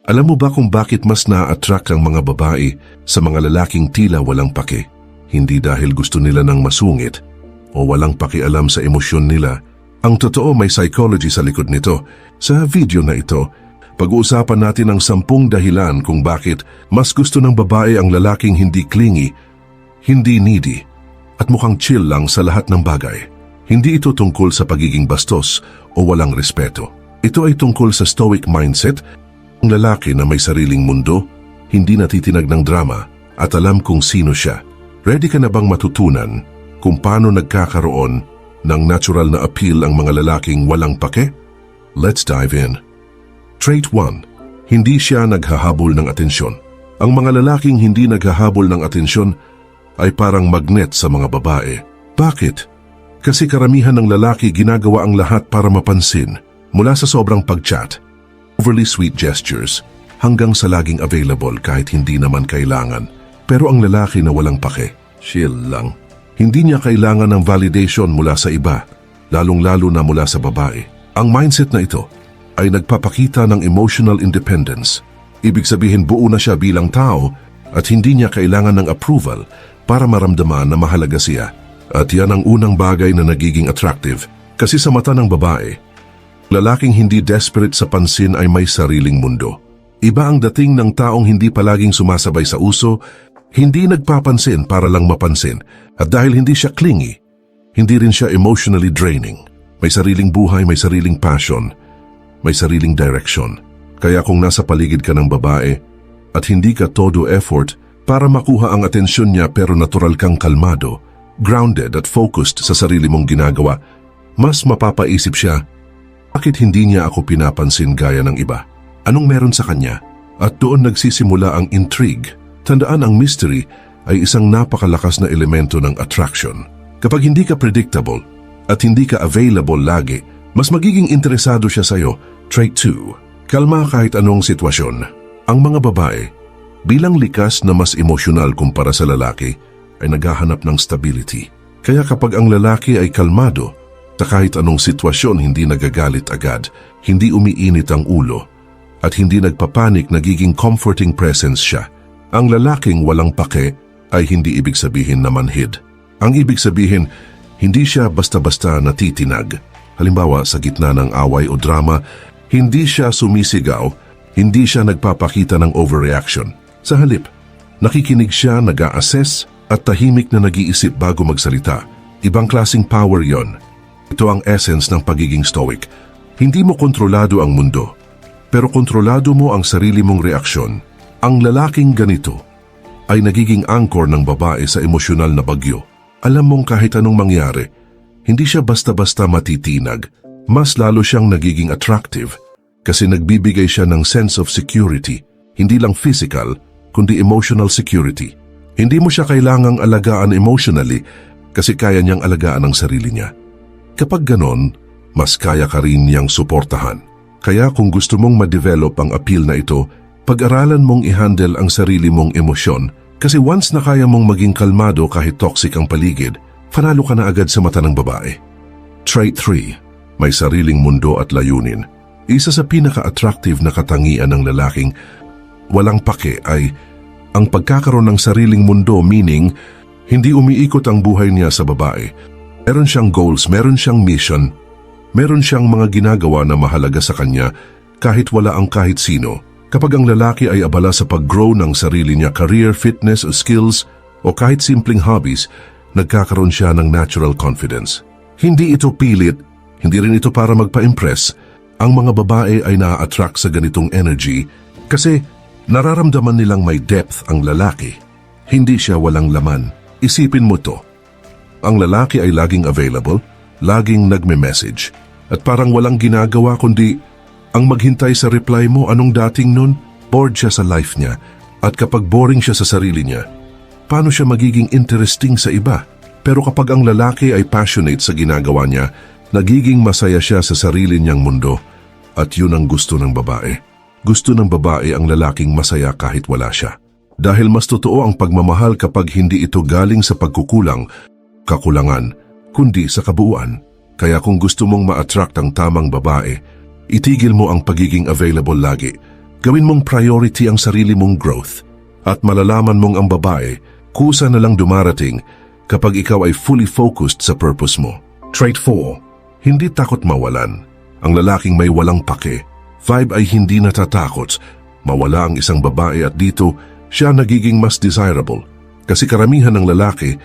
Alam mo ba kung bakit mas na-attract ang mga babae sa mga lalaking tila walang pake? Hindi dahil gusto nila ng masungit o walang pakialam sa emosyon nila. Ang totoo, may psychology sa likod nito. Sa video na ito, pag-uusapan natin ang 10 dahilan kung bakit mas gusto ng babae ang lalaking hindi clingy, hindi needy, at mukhang chill lang sa lahat ng bagay. Hindi ito tungkol sa pagiging bastos o walang respeto. Ito ay tungkol sa stoic mindset, ang lalaki na may sariling mundo, hindi natitinag ng drama, at alam kung sino siya. Ready ka na bang matutunan kung paano nagkakaroon ng natural na appeal ang mga lalaking walang pake? Let's dive in. Trait 1. Hindi siya naghahabol ng atensyon. Ang mga lalaking hindi naghahabol ng atensyon ay parang magnet sa mga babae. Bakit? Kasi karamihan ng lalaki ginagawa ang lahat para mapansin, mula sa sobrang pag-chat, overly sweet gestures, hanggang sa laging available kahit hindi naman kailangan. Pero ang lalaki na walang pake, chill lang. Hindi niya kailangan ng validation mula sa iba, lalong-lalo na mula sa babae. Ang mindset na ito ay nagpapakita ng emotional independence. Ibig sabihin buo na siya bilang tao at hindi niya kailangan ng approval para maramdaman na mahalaga siya. At yan ang unang bagay na nagiging attractive. Kasi sa mata ng babae, lalaking hindi desperate sa pansin ay may sariling mundo. Iba ang dating ng taong hindi palaging sumasabay sa uso, hindi nagpapansin para lang mapansin. At dahil hindi siya clingy, hindi rin siya emotionally draining. May sariling buhay, may sariling passion, may sariling direction. Kaya kung nasa paligid ka ng babae at hindi ka todo effort para makuha ang atensyon niya pero natural kang kalmado, grounded at focused sa sarili mong ginagawa, mas mapapaisip siya, bakit hindi niya ako pinapansin gaya ng iba? Anong meron sa kanya? At doon nagsisimula ang intrigue. Tandaan, ang mystery ay isang napakalakas na elemento ng attraction. Kapag hindi ka predictable at hindi ka available lagi, mas magiging interesado siya sa'yo. Trait 2. Kalma kahit anong sitwasyon. Ang mga babae, bilang likas na mas emosyonal kumpara sa lalaki, ay naghahanap ng stability. Kaya kapag ang lalaki ay kalmado, sa kahit anong sitwasyon hindi nagagalit agad, hindi umiinit ang ulo, at hindi nagpapanik, nagiging comforting presence siya. Ang lalaking walang pake ay hindi ibig sabihin na manhid. Ang ibig sabihin, hindi siya basta-basta natitinag. Halimbawa, sa gitna ng away o drama, hindi siya sumisigaw, hindi siya nagpapakita ng overreaction. Sa halip, nakikinig siya, nag-a-assess, at tahimik na nag-iisip bago magsalita. Ibang klaseng power yon. Ito ang essence ng pagiging stoic. Hindi mo kontrolado ang mundo, pero kontrolado mo ang sarili mong reaksyon. Ang lalaking ganito ay nagiging anchor ng babae sa emosyonal na bagyo. Alam mong kahit anong mangyari, hindi siya basta-basta matitinag. Mas lalo siyang nagiging attractive kasi nagbibigay siya ng sense of security, hindi lang physical, kundi emotional security. Hindi mo siya kailangang alagaan emotionally kasi kaya niyang alagaan ang sarili niya. Kapag ganon, mas kaya ka rin niyang suportahan. Kaya kung gusto mong ma-develop ang appeal na ito, pag-aralan mong i-handle ang sarili mong emosyon kasi once na kaya mong maging kalmado kahit toxic ang paligid, panalo ka na agad sa mata ng babae. Trait 3. May sariling mundo at layunin. Isa sa pinaka-attractive na katangian ng lalaking walang pake ay ang pagkakaroon ng sariling mundo, meaning hindi umiikot ang buhay niya sa babae. Meron siyang goals, meron siyang mission, meron siyang mga ginagawa na mahalaga sa kanya kahit wala ang kahit sino. Kapag ang lalaki ay abala sa pag-grow ng sarili niya, career, fitness, skills, o kahit simpleng hobbies, nagkakaroon siya ng natural confidence. Hindi ito pilit, hindi rin ito para magpa-impress. Ang mga babae ay na-attract sa ganitong energy kasi nararamdaman nilang may depth ang lalaki. Hindi siya walang laman. Isipin mo to. Ang lalaki ay laging available, laging nagme-message, at parang walang ginagawa kundi ang maghintay sa reply mo. Anong dating nun? Bored siya sa life niya. At kapag boring siya sa sarili niya, paano siya magiging interesting sa iba? Pero kapag ang lalaki ay passionate sa ginagawa niya, nagiging masaya siya sa sarili niyang mundo. At yun ang gusto ng babae. Gusto ng babae ang lalaking masaya kahit wala siya. Dahil mas totoo ang pagmamahal kapag hindi ito galing sa pagkukulang, kakulangan, kundi sa kabuuan. Kaya kung gusto mong ma-attract ang tamang babae, itigil mo ang pagiging available lagi. Gawin mong priority ang sarili mong growth at malalaman mong ang babae kusa na lang dumarating kapag ikaw ay fully focused sa purpose mo. Trait 4. Hindi takot mawalan. Ang lalaking may walang pake. Vibe ay hindi natatakot mawala ang isang babae at dito siya nagiging mas desirable. Kasi karamihan ng lalaki,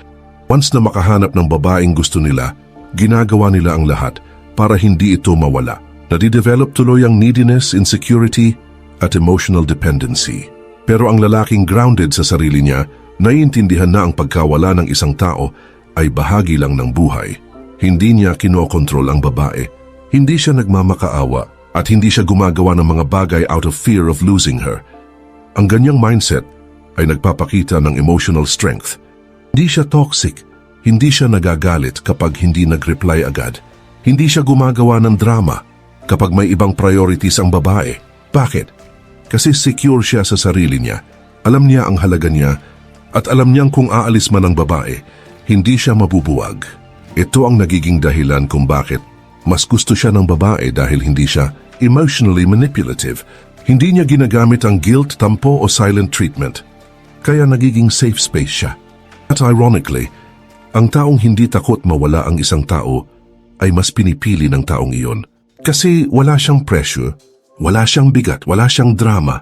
once na makahanap ng babaeng gusto nila, ginagawa nila ang lahat para hindi ito mawala. Nadidevelop tuloy ang neediness, insecurity, at emotional dependency. Pero ang lalaking grounded sa sarili niya, naiintindihan na ang pagkawala ng isang tao ay bahagi lang ng buhay. Hindi niya kinokontrol ang babae. Hindi siya nagmamakaawa at hindi siya gumagawa ng mga bagay out of fear of losing her. Ang ganyang mindset ay nagpapakita ng emotional strength. Hindi siya toxic, hindi siya nagagalit kapag hindi nag-reply agad. Hindi siya gumagawa ng drama kapag may ibang priorities ang babae. Bakit? Kasi secure siya sa sarili niya. Alam niya ang halaga niya at alam niyang kung aalis man ang babae, hindi siya mabubuwag. Ito ang nagiging dahilan kung bakit mas gusto siya ng babae dahil hindi siya emotionally manipulative. Hindi niya ginagamit ang guilt, tampo o silent treatment. Kaya nagiging safe space siya. At ironically, ang taong hindi takot mawala ang isang tao ay mas pinipili ng taong iyon. Kasi wala siyang pressure, wala siyang bigat, wala siyang drama.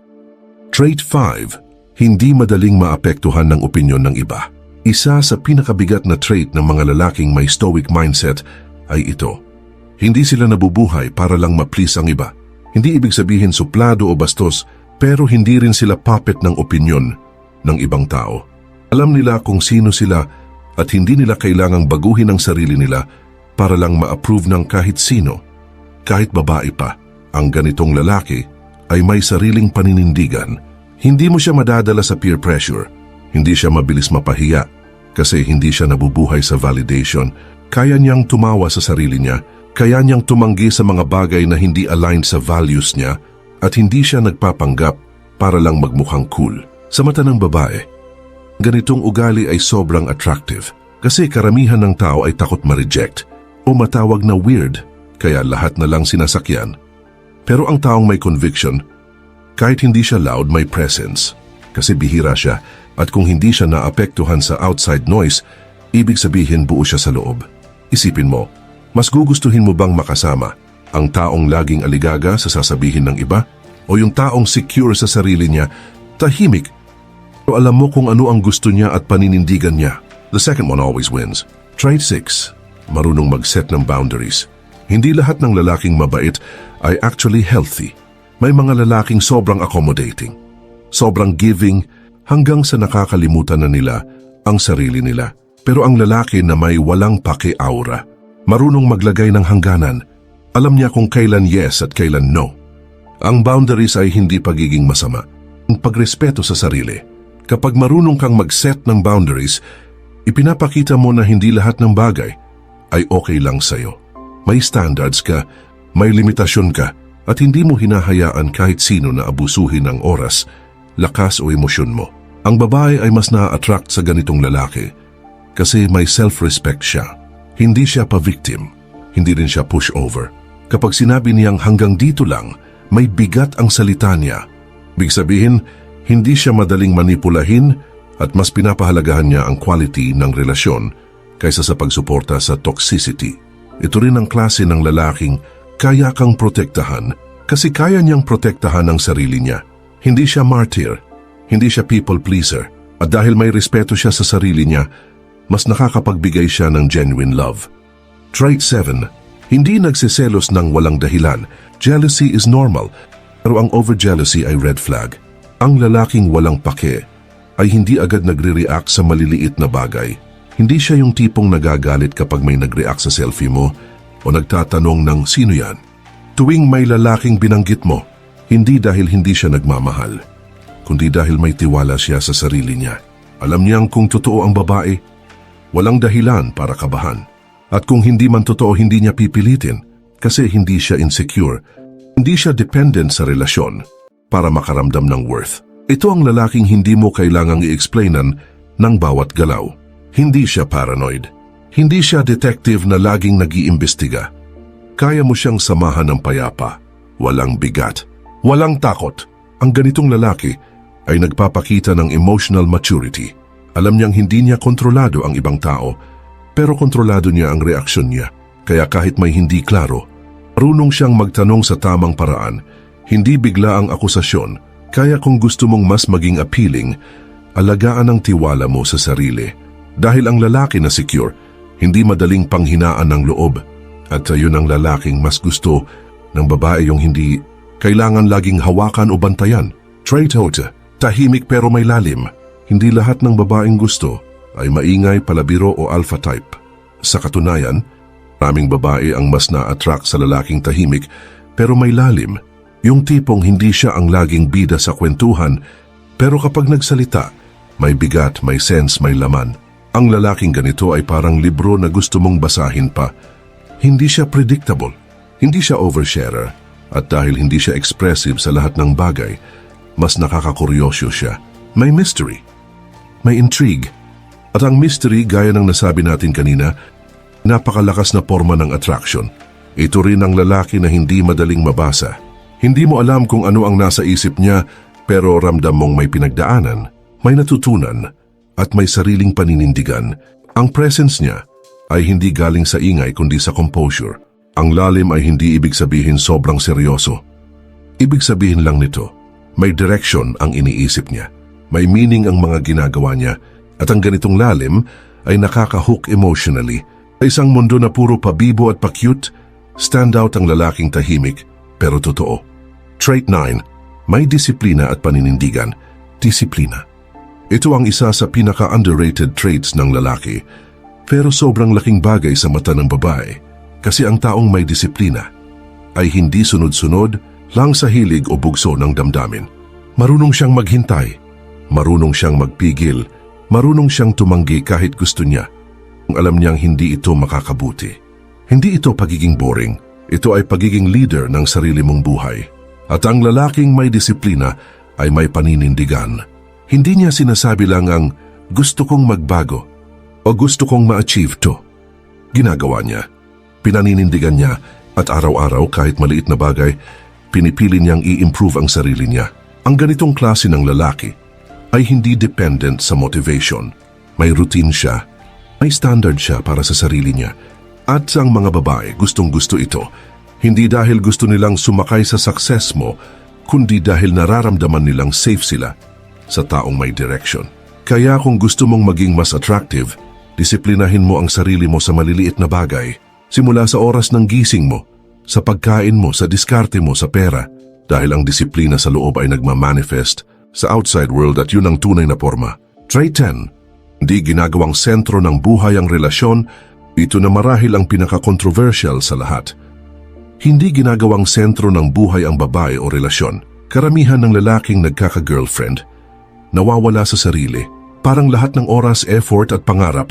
Trait 5. Hindi madaling maapektuhan ng opinyon ng iba. Isa sa pinakabigat na trait ng mga lalaking may stoic mindset ay ito. Hindi sila nabubuhay para lang ma-please ang iba. Hindi ibig sabihin suplado o bastos, pero hindi rin sila puppet ng opinyon ng ibang tao. Alam nila kung sino sila at hindi nila kailangang baguhin ang sarili nila para lang ma-approve ng kahit sino. Kahit babae pa, ang ganitong lalaki ay may sariling paninindigan. Hindi mo siya madadala sa peer pressure. Hindi siya mabilis mapahiya kasi hindi siya nabubuhay sa validation. Kaya niyang tumawa sa sarili niya. Kaya niyang tumanggi sa mga bagay na hindi aligned sa values niya at hindi siya nagpapanggap para lang magmukhang cool. Sa mata ng babae, ganitong ugali ay sobrang attractive kasi karamihan ng tao ay takot ma-reject o matawag na weird kaya lahat na lang sinasakyan. Pero ang taong may conviction, kahit hindi siya loud, may presence kasi bihira siya at kung hindi siya naapektuhan sa outside noise, ibig sabihin buo siya sa loob. Isipin mo, mas gugustuhin mo bang makasama ang taong laging aligaga sa sasabihin ng iba o yung taong secure sa sarili niya, tahimik, pero alam mo kung ano ang gusto niya at paninindigan niya? The second one always wins. Trait 6. Marunong mag-set ng boundaries. Hindi lahat ng lalaking mabait ay actually healthy. May mga lalaking sobrang accommodating, sobrang giving, hanggang sa nakakalimutan na nila ang sarili nila. Pero ang lalaki na may walang pake-aura, marunong maglagay ng hangganan. Alam niya kung kailan yes at kailan no. Ang boundaries ay hindi pagiging masama. Ang pagrespeto sa sarili. Kapag marunong kang mag-set ng boundaries, ipinapakita mo na hindi lahat ng bagay ay okay lang sa'yo. May standards ka, may limitasyon ka, at hindi mo hinahayaan kahit sino na abusuhin ang oras, lakas o emosyon mo. Ang babae ay mas na-attract sa ganitong lalaki kasi may self-respect siya. Hindi siya pa-victim, hindi rin siya pushover. Kapag sinabi niyang hanggang dito lang, may bigat ang salita niya. Ibig sabihin, hindi siya madaling manipulahin at mas pinapahalagahan niya ang quality ng relasyon kaysa sa pagsuporta sa toxicity. Ito rin ang klase ng lalaking kaya kang protektahan kasi kaya niyang protektahan ang sarili niya. Hindi siya martyr, hindi siya people pleaser at dahil may respeto siya sa sarili niya, mas nakakapagbigay siya ng genuine love. Trait 7. Hindi nagsiselos ng walang dahilan. Jealousy is normal, pero ang over-jealousy ay red flag. Ang lalaking walang pake ay hindi agad nagre-react sa maliliit na bagay. Hindi siya yung tipong nagagalit kapag may nag-react sa selfie mo o nagtatanong ng sino yan. Tuwing may lalaking binanggit mo, hindi dahil hindi siya nagmamahal, kundi dahil may tiwala siya sa sarili niya. Alam niyang kung totoo ang babae, walang dahilan para kabahan. At kung hindi man totoo, hindi niya pipilitin kasi hindi siya insecure. Hindi siya dependent sa relasyon para makaramdam ng worth. Ito ang lalaking hindi mo kailangang i-explainan ng bawat galaw. Hindi siya paranoid. Hindi siya detective na laging nag-iimbestiga. Kaya mo siyang samahan ng payapa, walang bigat, walang takot, Ang ganitong lalaki ay nagpapakita ng emotional maturity. Alam niyang hindi niya kontrolado ang ibang tao, pero kontrolado niya ang reaksyon niya. Kaya kahit may hindi klaro, marunong siyang magtanong sa tamang paraan, hindi bigla ang akusasyon. Kaya kung gusto mong mas maging appealing, alagaan ang tiwala mo sa sarili. Dahil ang lalaki na secure, hindi madaling panghinaan ng loob. At yun ang lalaking mas gusto ng babae, yung hindi kailangan laging hawakan o bantayan. Trait hote, tahimik pero may lalim. Hindi lahat ng babaeng gusto ay maingay, palabiro o alpha type. Sa katunayan, maraming babae ang mas na-attract sa lalaking tahimik pero may lalim. Yung tipong hindi siya ang laging bida sa kwentuhan, pero kapag nagsalita, may bigat, may sense, may laman. Ang lalaking ganito ay parang libro na gusto mong basahin pa. Hindi siya predictable, hindi siya oversharer, at dahil hindi siya expressive sa lahat ng bagay, mas nakakakuryosyo siya. May mystery, may intrigue. At ang mystery, gaya ng nasabi natin kanina, napakalakas na forma ng attraction. Ito rin ang lalaki na hindi madaling mabasa. Hindi mo alam kung ano ang nasa isip niya, pero ramdam mong may pinagdaanan, may natutunan, at may sariling paninindigan. Ang presence niya ay hindi galing sa ingay kundi sa composure. Ang lalim ay hindi ibig sabihin sobrang seryoso. Ibig sabihin lang nito, may direction ang iniisip niya. May meaning ang mga ginagawa niya, at ang ganitong lalim ay nakaka-hook emotionally. Sa isang mundo na puro pabibo at pa-cute, stand out ang lalaking tahimik pero totoo. Trait 9, may disiplina at paninindigan. Disiplina. Ito ang isa sa pinaka-underrated traits ng lalaki, pero sobrang laking bagay sa mata ng babae kasi ang taong may disiplina ay hindi sunod-sunod lang sa hilig o bugso ng damdamin. Marunong siyang maghintay, marunong siyang magpigil, marunong siyang tumanggi kahit gusto niya. Alam niyang hindi ito makakabuti. Hindi ito pagiging boring, ito ay pagiging leader ng sarili mong buhay. At ang lalaking may disiplina ay may paninindigan. Hindi niya sinasabi lang ang gusto kong magbago o gusto kong ma-achieve to. Ginagawa niya, pinaninindigan niya at araw-araw kahit maliit na bagay, pinipili niyang i-improve ang sarili niya. Ang ganitong klase ng lalaki ay hindi dependent sa motivation. May routine siya, may standard siya para sa sarili niya. At ang mga babae gustong-gusto ito, hindi dahil gusto nilang sumakay sa success mo, kundi dahil nararamdaman nilang safe sila sa taong may direction. Kaya kung gusto mong maging mas attractive, disiplinahin mo ang sarili mo sa maliliit na bagay. Simula sa oras ng gising mo, sa pagkain mo, sa diskarte mo, sa pera. Dahil ang disiplina sa loob ay nagmamanifest sa outside world at yun ang tunay na forma. Trait 10, hindi ginagawang sentro ng buhay ang relasyon, ito na marahil ang pinaka-controversial sa lahat. Hindi ginagawang sentro ng buhay ang babae o relasyon. Karamihan ng lalaking nagkaka-girlfriend, nawawala sa sarili, parang lahat ng oras, effort at pangarap,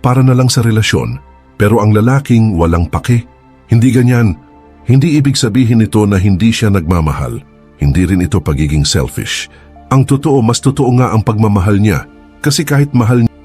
para na lang sa relasyon. Pero ang lalaking walang pake, hindi ganyan. Hindi ibig sabihin ito na hindi siya nagmamahal. Hindi rin ito pagiging selfish. Ang totoo, mas totoo nga ang pagmamahal niya. Kasi kahit mahal niya